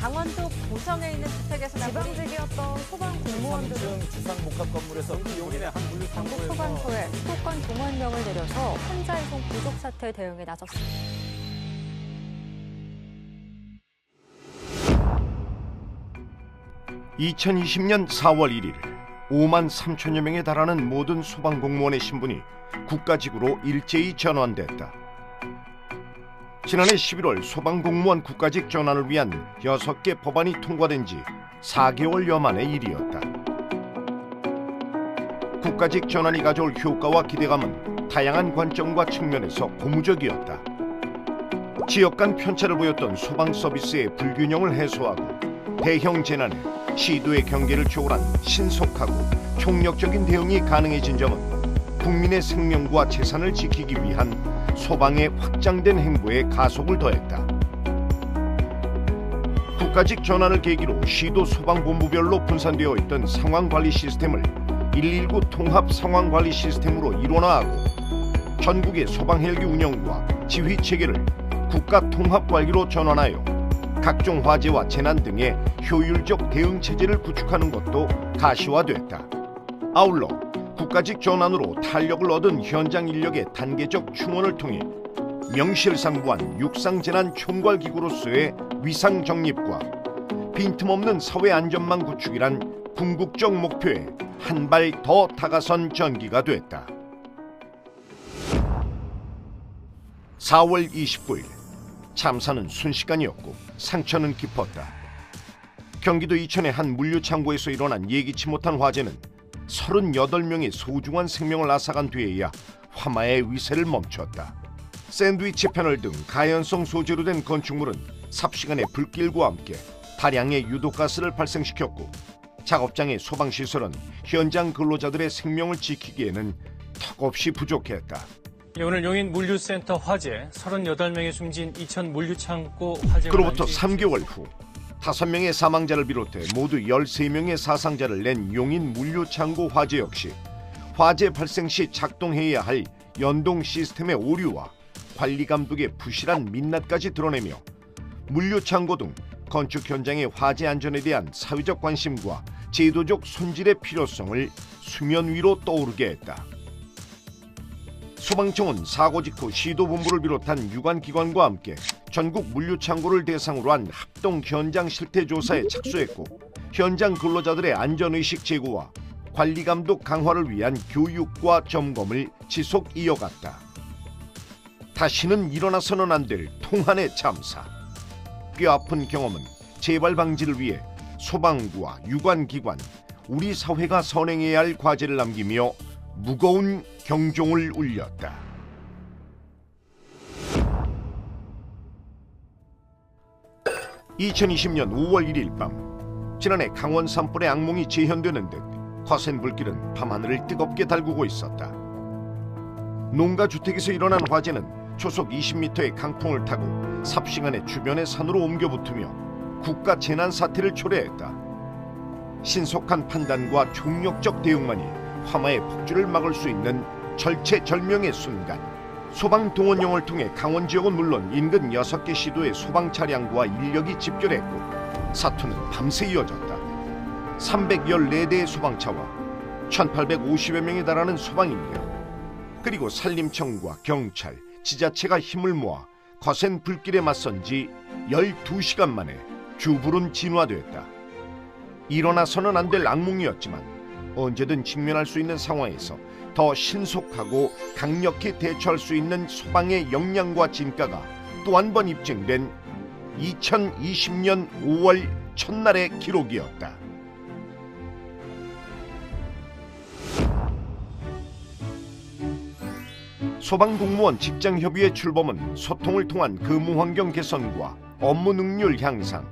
강원도 고성에 있는 주택에서 지방직이었던 소방 공무원들은 주상복합 건물에서 용인의 한 전국 물류창고에서 소방서에 수도권 동원령을 내려서 환자이송 부족 사태 대응에 나섰습니다. (2020년 4월 1일) 5만 3천여 명에 달하는 모든 소방공무원의 신분이 국가직으로 일제히 전환됐다. 지난해 11월 소방공무원 국가직 전환을 위한 6개 법안이 통과된 지 4개월여 만의 일이었다. 국가직 전환이 가져올 효과와 기대감은 다양한 관점과 측면에서 고무적이었다. 지역 간 편차를 보였던 소방 서비스의 불균형을 해소하고 대형 재난에 시도의 경계를 초월한 신속하고 총력적인 대응이 가능해진 점은 국민의 생명과 재산을 지키기 위한 소방의 확장된 행보에 가속을 더했다. 국가직 전환을 계기로 시도 소방본부별로 분산되어 있던 상황관리 시스템을 119 통합 상황관리 시스템으로 일원화하고 전국의 소방헬기 운영과 지휘 체계를 국가 통합관리로 전환하여 각종 화재와 재난 등의 효율적 대응 체제를 구축하는 것도 가시화됐다. 아울러 국가직 전환으로 탄력을 얻은 현장 인력의 단계적 충원을 통해 명실상부한 육상재난총괄기구로서의 위상 정립과 빈틈없는 사회 안전망 구축이란 궁극적 목표에 한 발 더 다가선 전기가 됐다. 4월 29일 참사는 순식간이었고 상처는 깊었다. 경기도 이천의 한 물류창고에서 일어난 예기치 못한 화재는 38명의 소중한 생명을 앗아간 뒤에야 화마의 위세를 멈췄다. 샌드위치 패널 등 가연성 소재로 된 건축물은 삽시간에 불길과 함께 다량의 유독가스를 발생시켰고 작업장의 소방시설은 현장 근로자들의 생명을 지키기에는 턱없이 부족했다. 오늘 용인 물류센터 화재 38명이 숨진 이천 물류창고 화재. 그로부터 3개월 후 5명의 사망자를 비롯해 모두 13명의 사상자를 낸 용인 물류창고 화재 역시 화재 발생 시 작동해야 할 연동 시스템의 오류와 관리 감독의 부실한 민낯까지 드러내며 물류창고 등 건축 현장의 화재 안전에 대한 사회적 관심과 제도적 손질의 필요성을 수면 위로 떠오르게 했다. 소방청은 사고 직후 시도본부를 비롯한 유관기관과 함께 전국 물류창고를 대상으로 한 합동 현장 실태조사에 착수했고 현장 근로자들의 안전의식 제고와 관리감독 강화를 위한 교육과 점검을 지속 이어갔다. 다시는 일어나서는 안 될 통한의 참사. 뼈아픈 경험은 재발 방지를 위해 소방부와 유관기관, 우리 사회가 선행해야 할 과제를 남기며 무거운 경종을 울렸다. (2020년 5월 1일) 밤 지난해 강원 산불의 악몽이 재현되는 듯 거센 불길은 밤하늘을 뜨겁게 달구고 있었다. 농가 주택에서 일어난 화재는 초속 20m의 강풍을 타고 삽시간에 주변의 산으로 옮겨 붙으며 국가 재난 사태를 초래했다. 신속한 판단과 총력적 대응만이 화마의 폭주를 막을 수 있는 절체절명의 순간, 소방 동원령을 통해 강원 지역은 물론 인근 6개 시도의 소방 차량과 인력이 집결했고 사투는 밤새 이어졌다. 314대의 소방차와 1,850여 명에 달하는 소방 인력, 그리고 산림청과 경찰, 지자체가 힘을 모아 거센 불길에 맞선 지 12시간 만에 주불은 진화됐다. 일어나서는 안 될 악몽이었지만 언제든 직면할 수 있는 상황에서 더 신속하고 강력히 대처할 수 있는 소방의 역량과 진가가 또 한 번 입증된 2020년 5월 첫날의 기록이었다. 소방공무원 직장협의회 출범은 소통을 통한 근무환경 개선과 업무 능률 향상,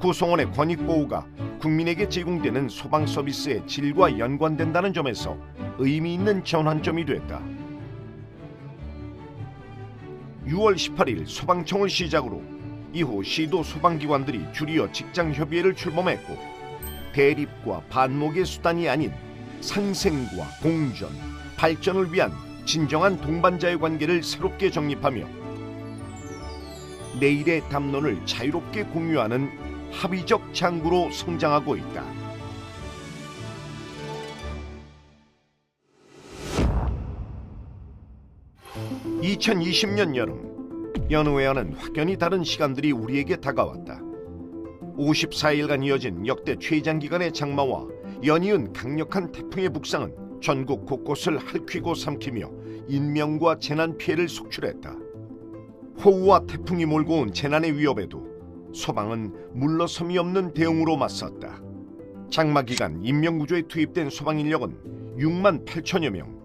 구성원의 권익보호가 국민에게 제공되는 소방 서비스의 질과 연관된다는 점에서 의미 있는 전환점이 됐다. 6월 18일 소방청을 시작으로 이후 시도 소방기관들이 줄이어 직장협의회를 출범했고 대립과 반목의 수단이 아닌 상생과 공존, 발전을 위한 진정한 동반자의 관계를 새롭게 정립하며 내일의 담론을 자유롭게 공유하는 합의적 장구로 성장하고 있다. (2020년) 여름, 여느 외와는 확연히 다른 시간들이 우리에게 다가왔다. 54일간 이어진 역대 최장기간의 장마와 연이은 강력한 태풍의 북상은 전국 곳곳을 핥히고 삼키며 인명과 재난 피해를 속출했다. 호우와 태풍이 몰고 온 재난의 위협에도 소방은 물러섬이 없는 대응으로 맞섰다. 장마 기간 인명구조에 투입된 소방 인력은 6만 8천여 명,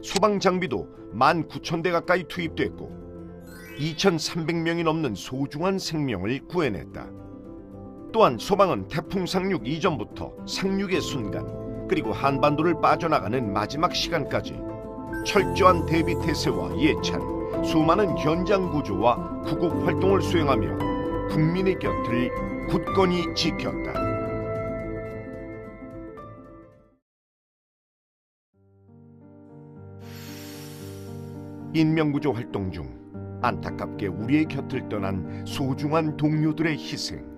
소방 장비도 1만 9천 대 가까이 투입됐고 2,300명이 넘는 소중한 생명을 구해냈다. 또한 소방은 태풍 상륙 이전부터 상륙의 순간, 그리고 한반도를 빠져나가는 마지막 시간까지 철저한 대비 태세와 예찬, 수많은 현장 구조와 구급 활동을 수행하며 국민의 곁을 굳건히 지켰다. 인명구조 활동 중 안타깝게 우리의 곁을 떠난 소중한 동료들의 희생.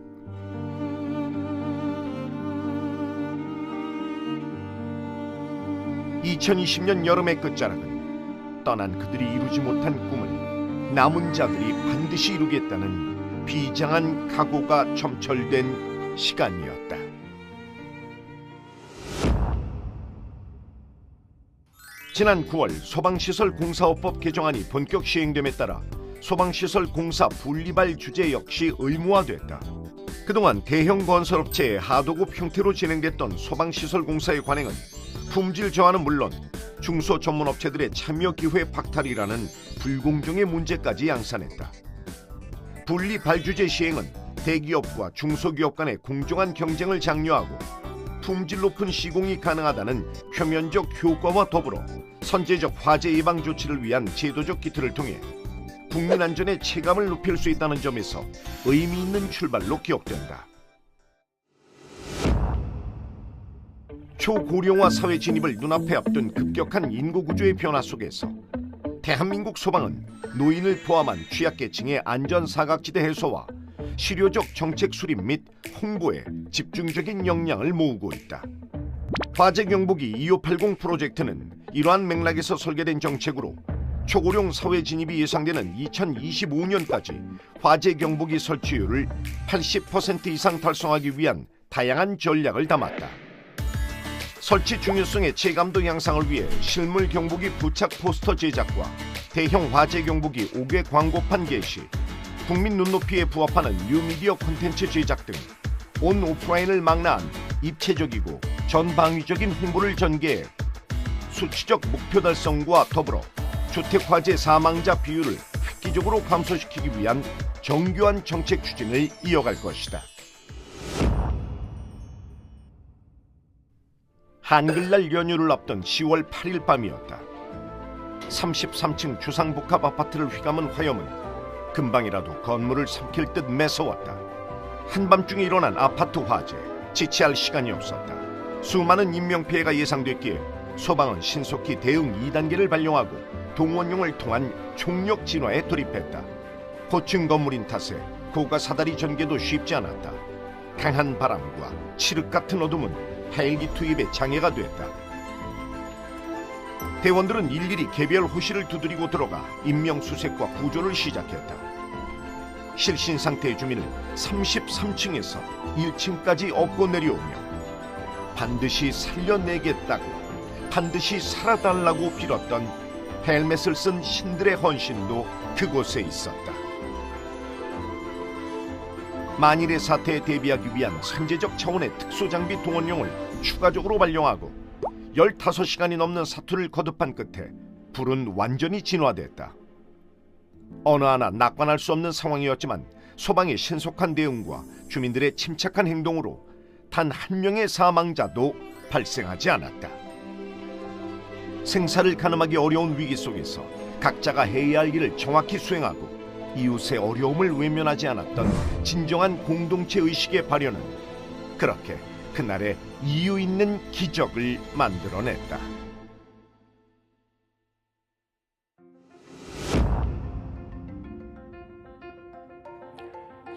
2020년 여름의 끝자락은 떠난 그들이 이루지 못한 꿈을 남은 자들이 반드시 이루겠다는 비장한 각오가 점철된 시간이었다. 지난 9월 소방시설공사업법 개정안이 본격 시행됨에 따라 소방시설공사 분리발 주제 역시 의무화됐다. 그동안 대형 건설업체의 하도급 형태로 진행됐던 소방시설공사의 관행은 품질 저하는 물론 중소전문업체들의 참여 기회 박탈이라는 불공정의 문제까지 양산했다. 분리 발주제 시행은 대기업과 중소기업 간의 공정한 경쟁을 장려하고 품질 높은 시공이 가능하다는 표면적 효과와 더불어 선제적 화재 예방 조치를 위한 제도적 기틀을 통해 국민 안전의 체감을 높일 수 있다는 점에서 의미 있는 출발로 기억된다. 초고령화 사회 진입을 눈앞에 앞둔 급격한 인구구조의 변화 속에서 대한민국 소방은 노인을 포함한 취약계층의 안전사각지대 해소와 실효적 정책 수립 및 홍보에 집중적인 역량을 모으고 있다. 화재경보기 2580 프로젝트는 이러한 맥락에서 설계된 정책으로 초고령 사회 진입이 예상되는 2025년까지 화재경보기 설치율을 80% 이상 달성하기 위한 다양한 전략을 담았다. 설치 중요성의 체감도 향상을 위해 실물 경보기 부착 포스터 제작과 대형 화재 경보기 5개 광고판 게시, 국민 눈높이에 부합하는 뉴미디어 콘텐츠 제작 등 온 오프라인을 망라한 입체적이고 전방위적인 홍보를 전개해 수치적 목표 달성과 더불어 주택 화재 사망자 비율을 획기적으로 감소시키기 위한 정교한 정책 추진을 이어갈 것이다. 한글날 연휴를 앞둔 10월 8일 밤이었다. 33층 주상복합 아파트를 휘감은 화염은 금방이라도 건물을 삼킬 듯 매서웠다. 한밤중에 일어난 아파트 화재, 지체할 시간이 없었다. 수많은 인명피해가 예상됐기에 소방은 신속히 대응 2단계를 발령하고 동원용을 통한 총력 진화에 돌입했다. 고층 건물인 탓에 고가 사다리 전개도 쉽지 않았다. 강한 바람과 칠흑 같은 어둠은 헬기 투입에 장애가 됐다. 대원들은 일일이 개별 호실을 두드리고 들어가 인명수색과 구조를 시작했다. 실신 상태의 주민을 33층에서 1층까지 업고 내려오며 반드시 살려내겠다고, 반드시 살아달라고 빌었던 헬멧을 쓴 신들의 헌신도 그곳에 있었다. 만일의 사태에 대비하기 위한 선제적 차원의 특수장비 동원용을 추가적으로 발령하고 15시간이 넘는 사투를 거듭한 끝에 불은 완전히 진화됐다. 어느 하나 낙관할 수 없는 상황이었지만 소방의 신속한 대응과 주민들의 침착한 행동으로 단 한 명의 사망자도 발생하지 않았다. 생사를 가늠하기 어려운 위기 속에서 각자가 해야 할 일을 정확히 수행하고 이웃의 어려움을 외면하지 않았던 진정한 공동체 의식의 발현은 그렇게 그날의 이유 있는 기적을 만들어냈다.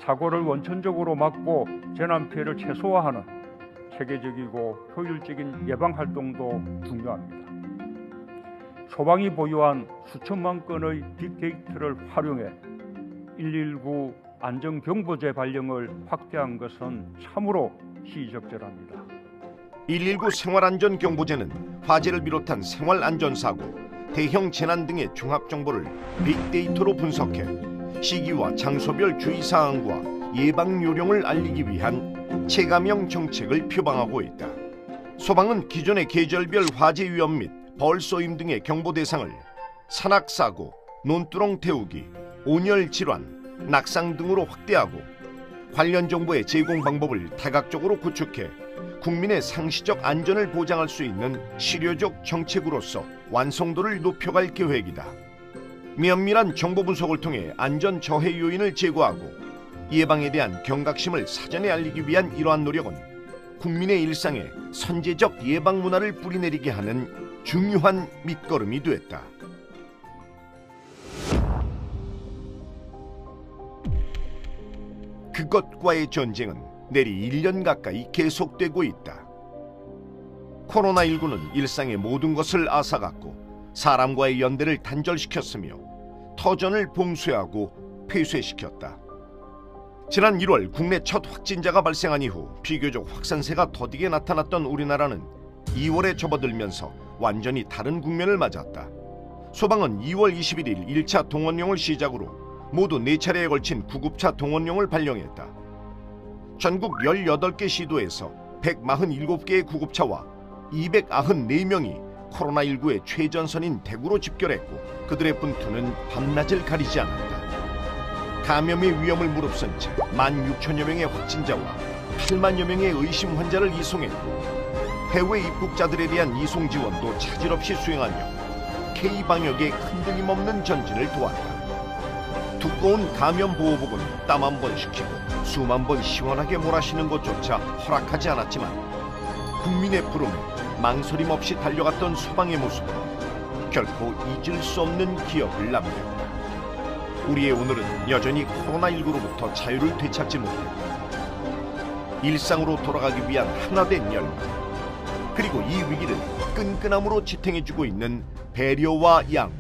사고를 원천적으로 막고 재난 피해를 최소화하는 체계적이고 효율적인 예방 활동도 중요합니다. 소방이 보유한 수천만 건의 빅데이터를 활용해 119 안전경보제 발령을 확대한 것은 참으로 시의적절합니다. 119 생활안전경보제는 화재를 비롯한 생활안전사고, 대형 재난 등의 종합정보를 빅데이터로 분석해 시기와 장소별 주의사항과 예방요령을 알리기 위한 체감형 정책을 표방하고 있다. 소방은 기존의 계절별 화재 위험 및 벌쏘임 등의 경보 대상을 산악사고, 논두렁 태우기, 온열질환, 낙상 등으로 확대하고 관련 정보의 제공 방법을 다각적으로 구축해 국민의 상시적 안전을 보장할 수 있는 실효적 정책으로서 완성도를 높여갈 계획이다. 면밀한 정보 분석을 통해 안전 저해 요인을 제거하고 예방에 대한 경각심을 사전에 알리기 위한 이러한 노력은 국민의 일상에 선제적 예방 문화를 뿌리내리게 하는 중요한 밑거름이 됐다. 그것과의 전쟁은 내리 1년 가까이 계속되고 있다. 코로나19는 일상의 모든 것을 앗아갔고 사람과의 연대를 단절시켰으며 터전을 봉쇄하고 폐쇄시켰다. 지난 1월 국내 첫 확진자가 발생한 이후 비교적 확산세가 더디게 나타났던 우리나라는 2월에 접어들면서 완전히 다른 국면을 맞았다. 소방은 2월 21일 1차 동원령을 시작으로 모두 4차례에 걸친 구급차 동원령을 발령했다. 전국 18개 시도에서 147개의 구급차와 294명이 코로나19의 최전선인 대구로 집결했고 그들의 분투는 밤낮을 가리지 않았다. 감염의 위험을 무릅쓴 채 16,000여 명의 확진자와 8만여 명의 의심 환자를 이송했고 해외 입국자들에 대한 이송 지원도 차질 없이 수행하며 K방역의 흔들림 없는 전진을 도왔다. 두꺼운 감염 보호복은 땀 한 번 식히고 수만 번 시원하게 몰아쉬는 것조차 허락하지 않았지만 국민의 부름에 망설임 없이 달려갔던 소방의 모습은 결코 잊을 수 없는 기억을 남겼다. 우리의 오늘은 여전히 코로나19로부터 자유를 되찾지 못했다. 일상으로 돌아가기 위한 하나된 열망, 그리고 이 위기를 끈끈함으로 지탱해주고 있는 배려와 양보.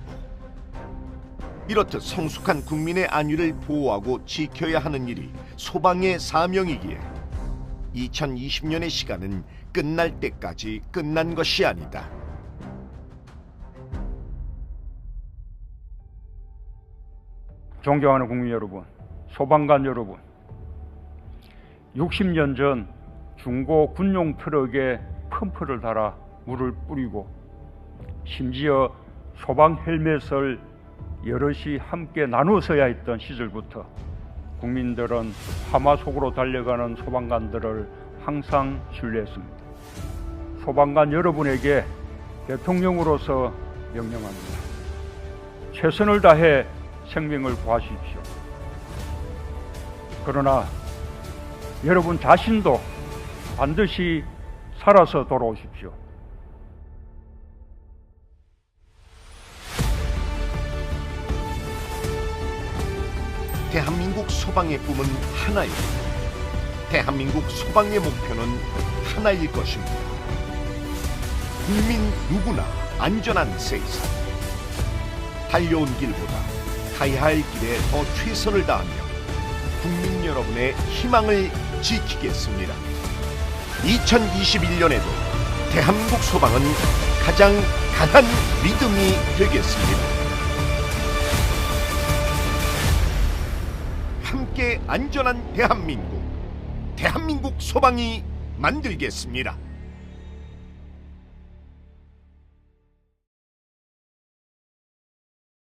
이렇듯 성숙한 국민의 안위를 보호하고 지켜야 하는 일이 소방의 사명이기에 2020년의 시간은 끝날 때까지 끝난 것이 아니다. 존경하는 국민 여러분, 소방관 여러분, 60년 전 중고 군용 트럭에 펌프를 달아 물을 뿌리고 심지어 소방 헬멧을 여럿이 함께 나누어 써야 했던 시절부터 국민들은 화마 속으로 달려가는 소방관들을 항상 신뢰했습니다. 소방관 여러분에게 대통령으로서 명령합니다. 최선을 다해 생명을 구하십시오. 그러나 여러분 자신도 반드시 살아서 돌아오십시오. 대한민국 소방의 꿈은 하나입니다. 대한민국 소방의 목표는 하나일 것입니다. 국민 누구나 안전한 세상. 달려온 길보다 가야 할 길에 더 최선을 다하며 국민 여러분의 희망을 지키겠습니다. 2021년에도 대한민국 소방은 가장 강한 믿음이 되겠습니다. 함께 안전한 대한민국 소방이 만들겠습니다.